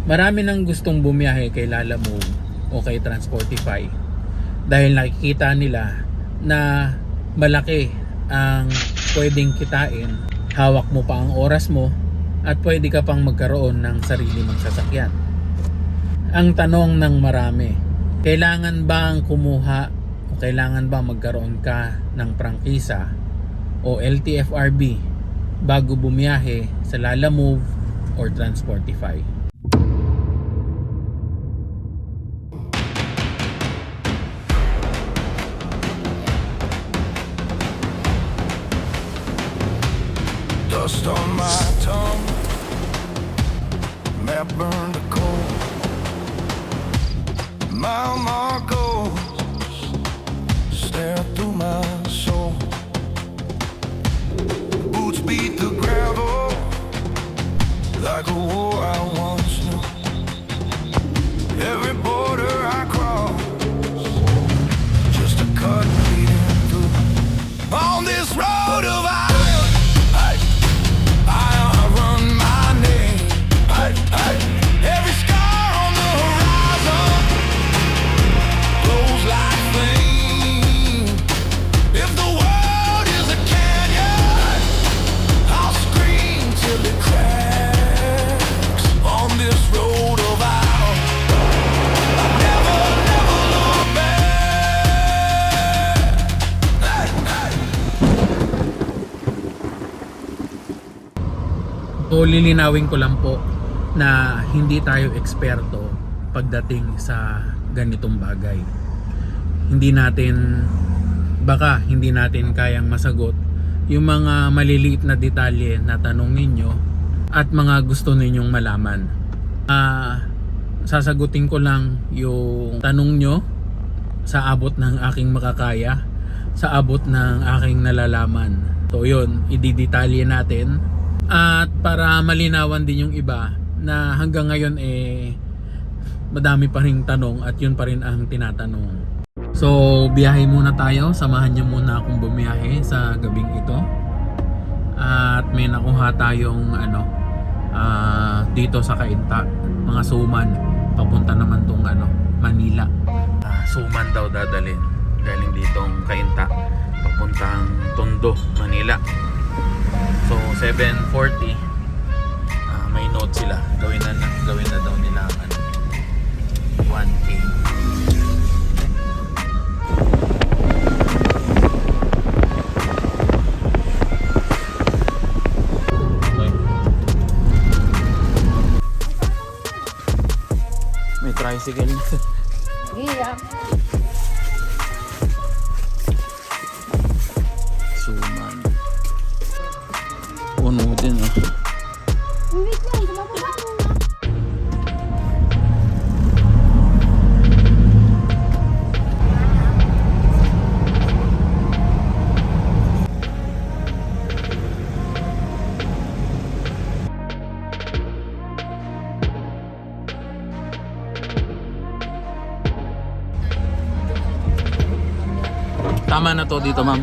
Marami nang gustong bumiyahe kay Lalamove o kay Transportify dahil nakikita nila na malaki ang pwedeng kitain, hawak mo pa ang oras mo at pwede ka pang magkaroon ng sarili mong sasakyan. Ang tanong ng marami, kailangan bang kumuha o kailangan ba magkaroon ka ng prangkisa o LTFRB bago bumiyahe sa Lalamove or Transportify? Dust on my tongue, map burned a cold. Mile markers stare through my soul. Boots beat the gravel like a war I once knew. Every border I cross, just a cut leading through. On this road of iron, every scar on the horizon glows like flame. If the world is a canyon, I'll scream till it cracks. On this road of iron, I never, never look back. So lilinawin ko lang po na hindi tayo eksperto pagdating sa ganitong bagay. Baka hindi natin kayang masagot yung mga maliliit na detalye na tanong ninyo at mga gusto ninyong malaman. Sasagutin ko lang yung tanong nyo sa abot ng aking makakaya, sa abot ng aking nalalaman. So yun, ididetalye natin. At para malinawan din yung iba na hanggang ngayon madami pa ring tanong at yun pa rin ang tinatanong. So biyahe muna tayo, samahan niyo muna akong bumiyahe sa gabing ito. At may nakuha tayong dito sa Cainta, mga suman, papunta naman tong Manila. Suman daw dadalhin galing ditong Cainta papuntang Tondo, Manila. So 7:40 may note sila, gawin na daw nila 1K. Okay. May tricycle. Yeah. Suman. Puno din Wait lang, tumababa muna. Tama na to dito, ma'am.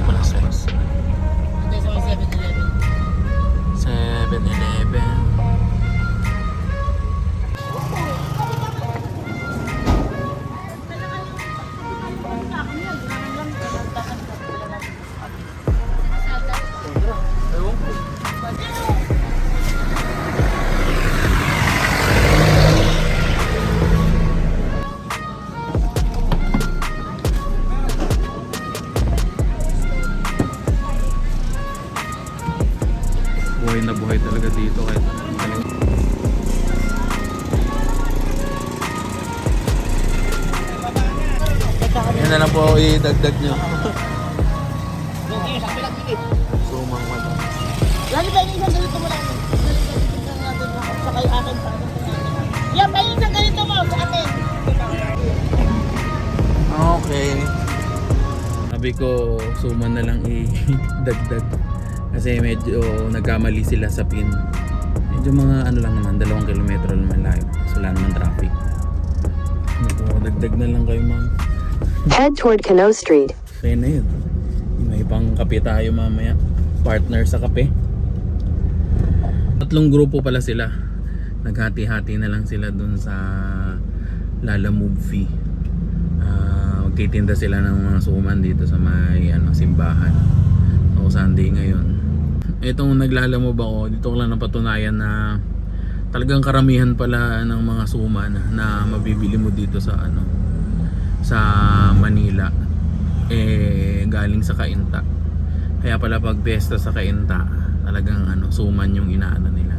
Ito sa 7-Eleven. 7-Eleven. Buhay na buhay talaga dito kahit yan na lang po idagdag nyo. Sumang mata. Lalo ba yung isang ganito mo lang? Saka yung akin pa. Yan, may isang ganito mo sa atin. Okay. Sabi ko suman na lang idagdag kasi medyo nagkamali sila sa pin. Medyo mga lang naman, 2 kilometro naman layo. So wala naman traffic. Dagdag na lang kayo, ma'am. Head toward Cano Street. Kaya na yun. May pang kape tayo mamaya. Partner sa kape. Tatlong grupo pala sila. Naghati-hati na lang sila dun sa Lalamove fee. Magtitinda sila ng mga suman dito sa may simbahan. O Sunday ngayon. Itong naglalamove ako, dito ko lang napatunayan na talagang karamihan pala ng mga suman na mabibili mo dito sa sa Manila galing sa Cainta. Kaya pala pag piyesta sa Cainta, talagang suman yung inaano nila.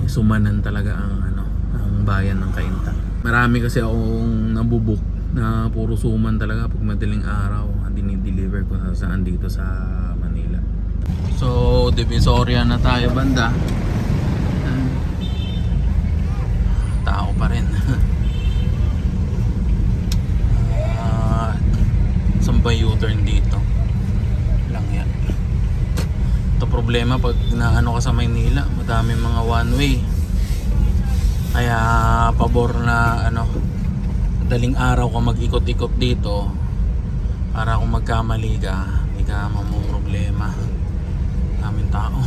Sumanan talaga ang bayan ng Cainta. Marami kasi akong nabubuk na puro suman talaga pag madaling araw dinideliver ko saan dito sa Manila. So Divisoria na tayo banda. Tao pa rin. Saan ba U-turn dito? Lang yan. Ito problema pag naano ka sa Maynila, madaming mga one way. Kaya pabor na daling araw ka mag-ikot-ikot dito para kung magkamali ka, hindi ka mamumroblema. Daming tao.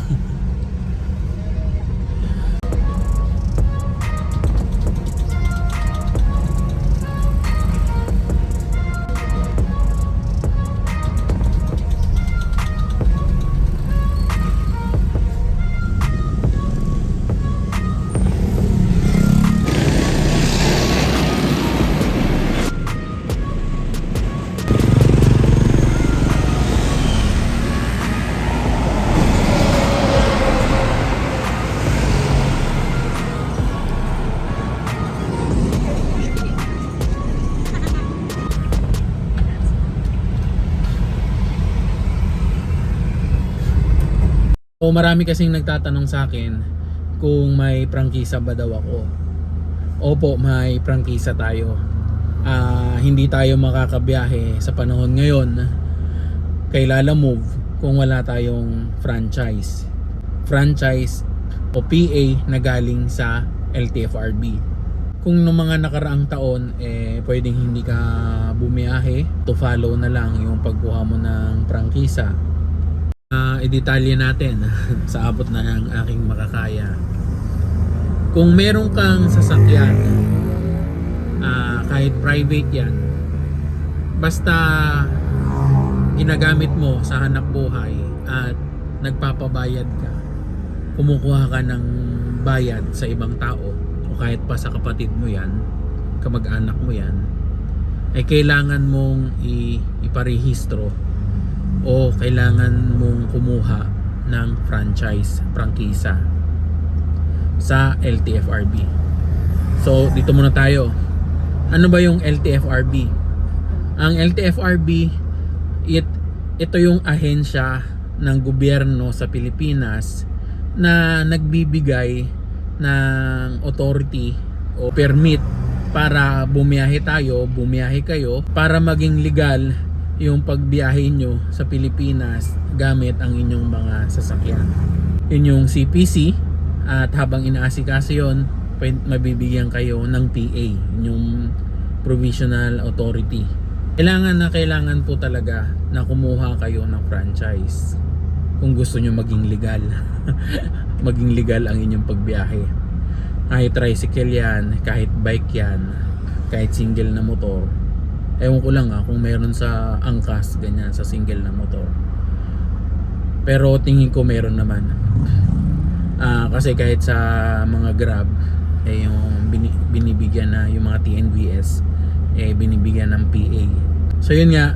O marami kasing nagtatanong sa akin kung may prangkisa ba daw ako. Opo, may prangkisa tayo. Hindi tayo makakabiyahe sa panahon ngayon kay Lalamove kung wala tayong franchise. Franchise o PA na galing sa LTFRB. Kung noong mga nakaraang taon pwedeng hindi ka bumiyahe, to follow na lang yung pagkuha mo ng prangkisa. I-detalye natin sa abot na ng aking makakaya. Kung meron kang sasakyan, kahit private yan, basta ginagamit mo sa hanap buhay at nagpapabayad ka, kumukuha ka ng bayad sa ibang tao o kahit pa sa kapatid mo yan, kamag-anak mo yan, ay kailangan mong iparehistro o kailangan mong kumuha ng franchise, prangkisa sa LTFRB. So dito muna tayo. Ano ba yung LTFRB? Ang LTFRB, ito yung ahensya ng gobyerno sa Pilipinas na nagbibigay ng authority o permit para bumiyahe kayo para maging legal yung pagbiyahe nyo sa Pilipinas gamit ang inyong mga sasakyan. Yun yung CPC, at habang inaasikaso yun, mabibigyan kayo ng PA, yung Provisional Authority. Kailangan po talaga na kumuha kayo ng franchise kung gusto nyo maging legal. Maging legal ang inyong pagbiyahe. Kahit tricycle yan, kahit bike yan, kahit single na motor. Ewan ko lang kung meron sa angkas, ganyan, sa single na motor. Pero tingin ko meron naman. Kasi kahit sa mga Grab, yung binibigyan na yung mga TNVS, binibigyan ng PA. So yun nga,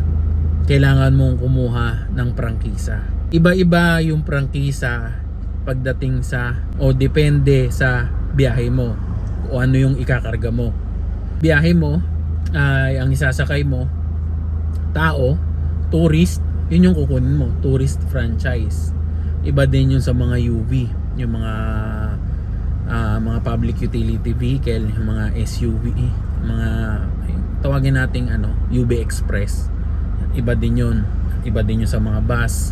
kailangan mong kumuha ng prangkisa. Iba-iba yung prangkisa pagdating sa, o depende sa biyahe mo, o ano yung ikakarga mo. Biyahe mo, ay ang isasakay mo tao, tourist, yun yung kukunin mo, tourist franchise. Iba din yun sa mga UV, yung mga public utility vehicle, yung mga SUV, mga tawagin nating UV Express. Iba din yun sa mga bus,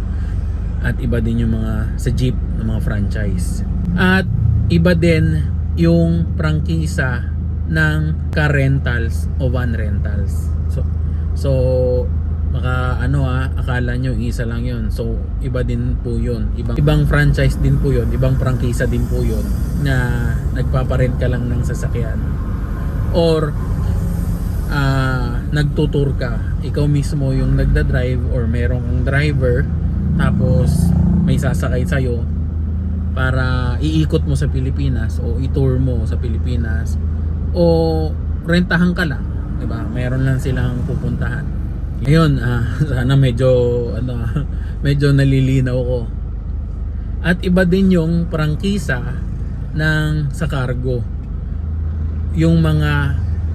at iba din yung mga sa jeep ng mga franchise. At iba din yung prangkisa ng car rentals o van rentals. So Baka akala nyo isa lang yon. So iba din po yun, ibang franchise din po yun, ibang prangkisa din po yun na nagpaparent ka lang ng sasakyan or nagtutur ka, ikaw mismo yung nagda-drive or merong kang driver tapos may sasakay sa'yo para iikot mo sa Pilipinas o i-tour mo sa Pilipinas o rentahan ka lang, diba? Meron lang silang pupuntahan. Ngayon, sana medyo nalilinaw ko. At iba din yung prangkisa ng sa cargo. Yung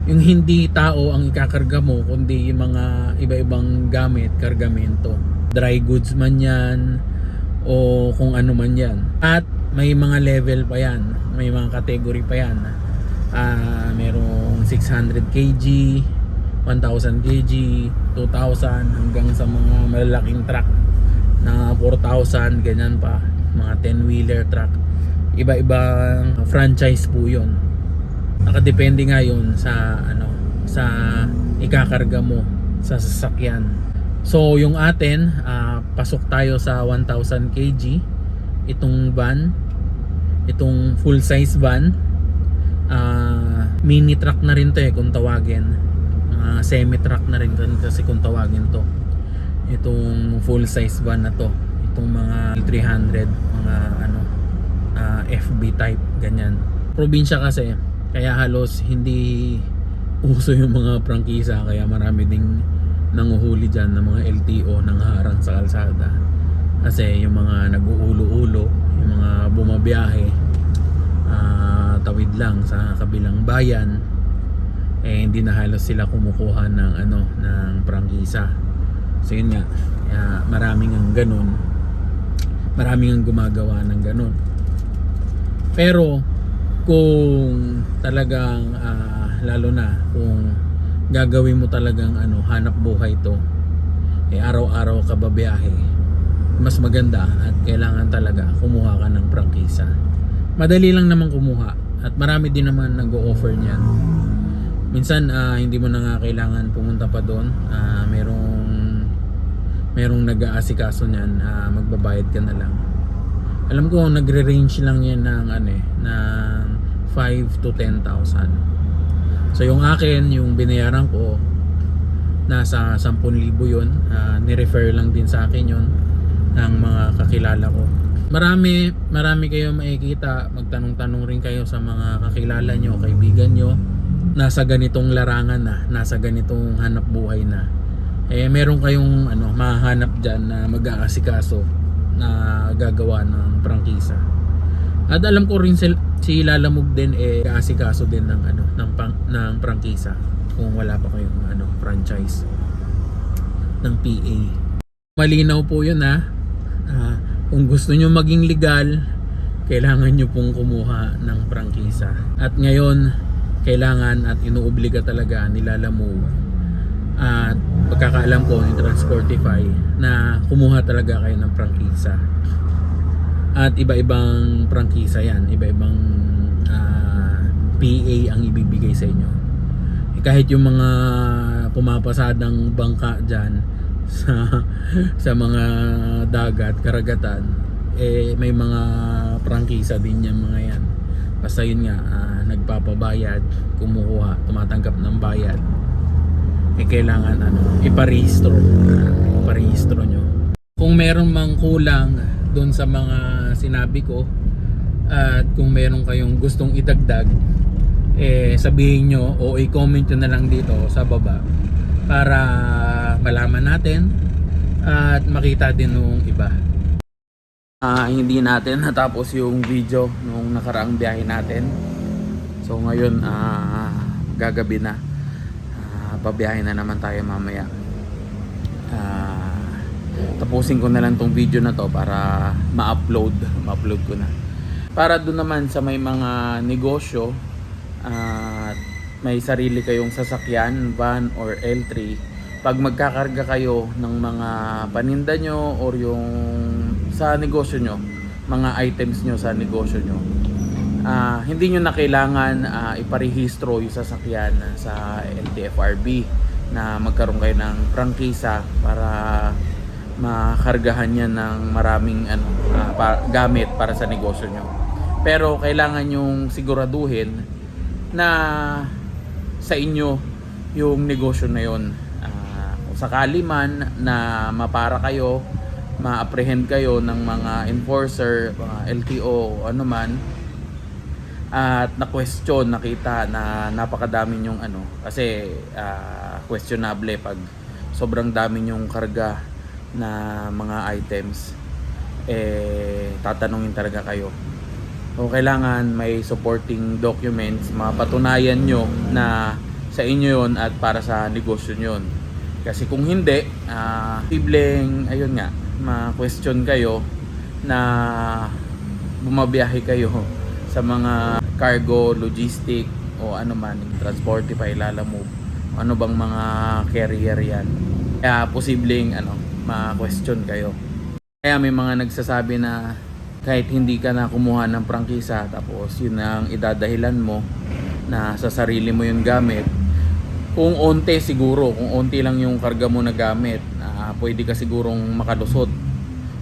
hindi tao ang ikakarga mo, kundi yung mga iba-ibang gamit, kargamento. Dry goods man yan, o kung ano man yan. At may mga level pa yan, may mga category pa yan. Merong 600 kg, 1,000 kg, 2,000 hanggang sa mga malalaking truck na 4,000, ganyan pa, mga 10-wheeler truck. Iba-ibang franchise po yun. Nakadepende nga yun sa sa ikakarga mo sa sasakyan. So yung atin, pasok tayo sa 1,000 kg. Itong van, itong full size van, mini truck na rin to kung tawagin. Semi truck na rin kasi kung tawagin to. Itong full size van na to, itong mga 300, mga FB type, ganyan. Probinsya kasi, kaya halos hindi uso yung mga prangkisa, kaya marami ding nanguhuli dyan ng mga LTO nang harang sa kalsada. Kasi yung mga nag-uulo-ulo, yung mga bumabiyahe, tawid lang sa kabilang bayan, hindi na halos sila kumukuha ng prangkisa. So yun nga, kaya maraming ang ganun, maraming ang gumagawa ng ganun. Pero kung talagang lalo na kung gagawin mo talagang hanap buhay to, araw-araw ka babiyahe, mas maganda at kailangan talaga kumuha ka ng prangkisa. Madali lang naman kumuha at marami din naman nag-o-offer niyan. Minsan hindi mo na nga kailangan pumunta pa doon, merong nag-aasikaso niyan, magbabayad ka na lang. Alam ko nagre-range lang yan ng ng 5 to 10,000. So yung akin, yung binayaran ko nasa 10,000 yun. Ni-refer lang din sa akin yun ng mga kakilala ko. Marami kayo makikita, magtanong-tanong rin kayo sa mga kakilala nyo, kaibigan nyo, nasa ganitong larangan na, nasa ganitong hanap buhay na. Meron kayong mahanap dyan na mag-aasikaso na gagawa ng prangkisa. At alam ko rin si Lalamove din kaasikaso din ng ng prangkisa kung wala pa kayong franchise ng PA. Malinaw po 'yun kung gusto nyo maging legal, kailangan nyo pong kumuha ng prangkisa. At ngayon, kailangan at inuobliga talaga ni Lalamove at pagkakaalam ko ni Transportify na kumuha talaga kayo ng prangkisa. At iba-ibang prangkisa yan, iba-ibang PA ang ibibigay sa inyo. Kahit yung mga pumapasadang bangka dyan sa mga dagat, karagatan, may mga prangkisa din yan mga yan. Basta yun nga, nagpapabayad, kumukuha, tumatanggap ng bayad, kailangan iparehistro nyo. Kung meron mang kulang doon sa mga sinabi ko at kung meron kayong gustong idagdag, sabihin nyo o i-comment nyo na lang dito sa baba para malaman natin at makita din nung iba. Hindi natin natapos yung video nung nakaraang biyahe natin. So ngayon gagabi na. Pabiyahe na naman tayo mamaya. Tapusin ko na lang tong video na to para ma-upload ko na. Para doon naman sa may mga negosyo at may sarili kayong sasakyan, van or L3, pag magkakarga kayo ng mga paninda nyo or yung sa negosyo nyo, mga items nyo sa negosyo nyo, hindi nyo na kailangan iparehistro yung sasakyan sa LTFRB. na magkaroon kayo ng prangkisa para makargahan yan ng maraming gamit para sa negosyo nyo. Pero kailangan yung siguraduhin na sa inyo yung negosyo na yon. Kung sakali man na mapara kayo, ma-apprehend kayo ng mga enforcer, mga LTO, ano man, at na-question, nakita na napakadami yung kasi questionable pag sobrang dami yung karga na mga items, tatanungin talaga kayo. So kailangan may supporting documents, mapatunayan nyo na sa inyo yon at para sa negosyo nyo yun. Kasi kung hindi, posibleng ayun nga, ma-question kayo na bumabiyahe kayo sa mga cargo, logistic o ano man, Transportify, Lalamove, ano bang mga carrier yan. Kaya posibleng ma-question kayo. Kaya may mga nagsasabi na kahit hindi ka na kumuha ng prangkisa, tapos yun ang idadahilan mo na sa sarili mo yung gamit. Kung onte siguro, kung onte lang yung karga mo na gamit, pwede ka sigurong makalusot.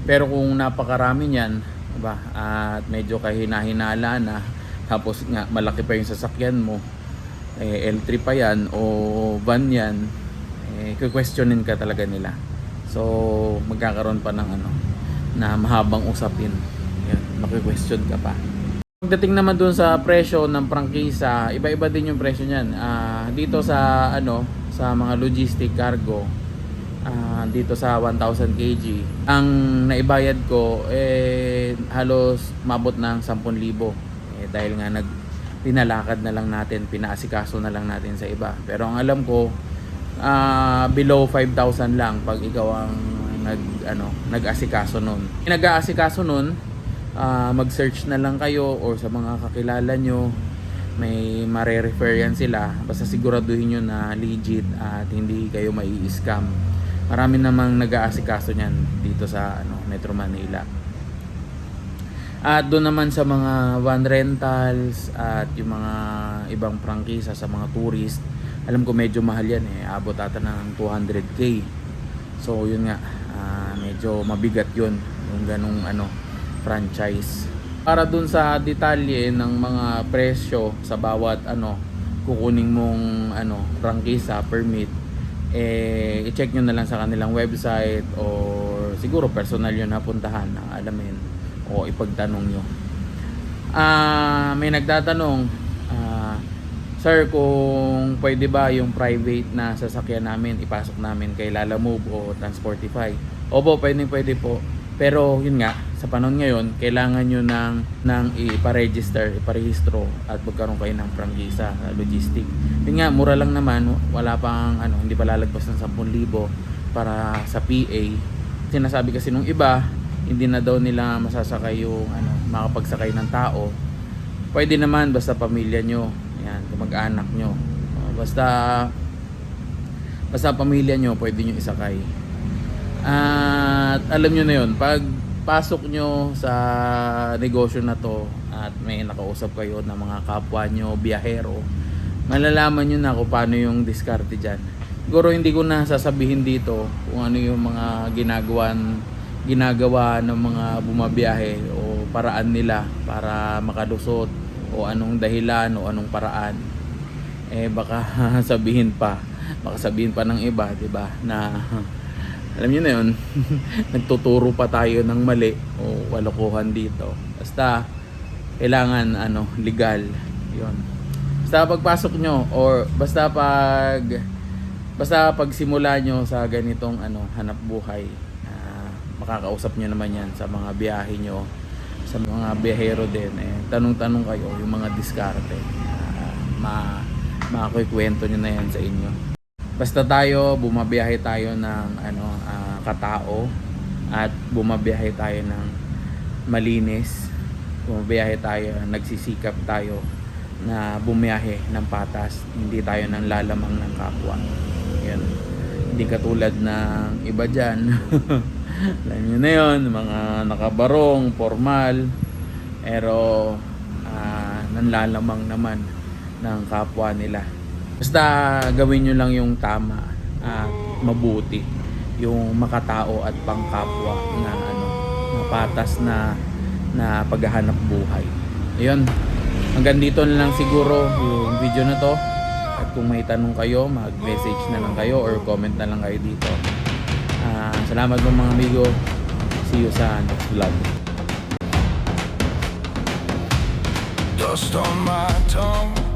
Pero kung napakarami niyan, diba, at medyo kahina-hinala na, tapos nga malaki pa yung sasakyan mo, L3 pa yan o van yan, questionin ka talaga nila. So magkakaroon pa ng na mahabang usapin. Yan, maki-question ka pa. Pagdating naman dun sa presyo ng prangkisa, iba-iba din yung presyo niyan. Dito sa sa mga logistic cargo, dito sa 1,000 kg, ang naibayad ko halos mabot ng 10,000. Dahil nga pinalakad na lang natin, pinaasikaso na lang natin sa iba. Pero ang alam ko, below 5,000 lang pag ikaw ang nag-asikaso nun. Nag-aasikaso nun, mag-search na lang kayo or sa mga kakilala nyo, may mare-refer yan sila. Basta siguraduhin nyo na legit at hindi kayo mai-scam. Marami namang nag-aasikaso nyan dito sa Metro Manila. At doon naman sa mga van rentals at yung mga ibang prangkisa sa mga tourist, alam ko medyo mahal yan abot ata ng 200k. So yun nga, medyo mabigat yun yung ganung franchise. Para dun sa detalye ng mga presyo sa bawat kukuning mong prangkisa permit, i-check nyo na lang sa kanilang website or siguro personal yun napuntahan na alamin o ipagtanong nyo. May nagtatanong, sir, kung pwede ba yung private na sasakyan namin ipasok namin kay Lalamove o Transportify? Opo, pwede po. Pero yun nga, sa panahon ngayon, kailangan nyo ng iparehistro at magkaroon kayo ng prangkisa logistic. Yun nga, mura lang naman, wala pang hindi pa lalagpas ng 10,000 para sa PA. Sinasabi kasi nung iba, hindi na daw nila masasakay yung makapagsakay ng tao. Pwede naman basta pamilya nyo, yan, kamag-anak nyo, basta pamilya nyo pwede nyo isakay. At alam nyo na yun, pag pasok nyo sa negosyo na to at may nakausap kayo ng mga kapwa nyo biyahero, malalaman nyo na kung paano yung diskarte dyan. Siguro hindi ko na sasabihin dito kung ano yung mga ginagawa ng mga bumabiyahe o paraan nila para makalusot o anong dahilan o anong paraan. Baka sabihin pa ng iba, 'di ba, na alam niyo na 'yon. Nagtuturo pa tayo ng mali o kalokohan dito. Basta kailangan legal 'yon. Basta pagpasok nyo or basta pagsimula nyo sa ganitong hanap buhay, makakausap nyo naman yan sa mga biyahe nyo, sa mga biyahero din. Tanong-tanong kayo yung mga diskarte, makikwento nyo na yan sa inyo. Basta bumabiyahe tayo ng katao at bumabiyahe tayo ng malinis, bumabiyahe tayo, nagsisikap tayo na bumiyahe ng patas, hindi tayo nang lalamang ng kapwa. Yan. Hindi katulad ng iba dyan. Alam nyo na yun, mga nakabarong, formal, pero nanlalamang naman ng kapwa nila. Basta gawin nyo lang yung tama at mabuti, yung makatao at pangkapwa na na patas na paghahanap buhay. Ayun, hanggang dito na lang siguro yung video na to. At kung may tanong kayo, mag-message na lang kayo or comment na lang kayo dito. Salamat po mga amigo. See you sa next vlog. Dust on my tongue.